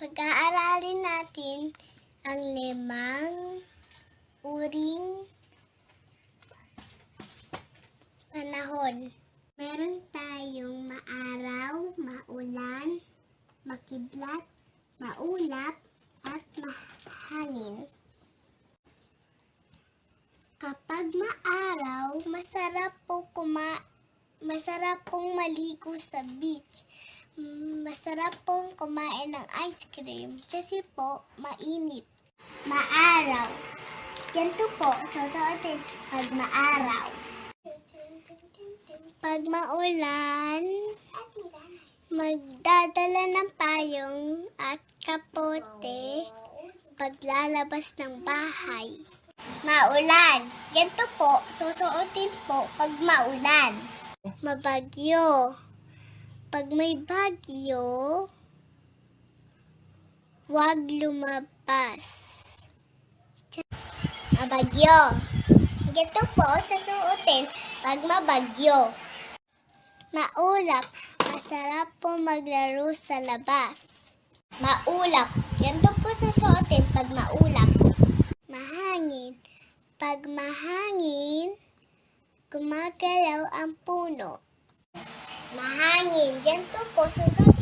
Pag-aaralin natin ang 5 uring panahon. Meron tayong maaraw, maulan, makidlat, maulap, at mahangin. Kapag maaraw, masarap pong maligo sa beach. Masarap pong kumain ng ice cream kasi po mainit. Maaraw. Ganito po susuotin pag maaraw. Pag maulan, magdadala ng payong at kapote paglalabas ng bahay. Maulan. Ganito po susuotin po pag maulan. Mabagyo. Pag may bagyo, huwag lumabas. Mabagyo. Ganito po susuotin pag mabagyo. Maulap. Masarap po maglaro sa labas. Maulap. Ganito po susuotin pag maulap. Mahangin. Pag mahangin, gumagalaw ang puno. Mahangin. Ganito po susuotin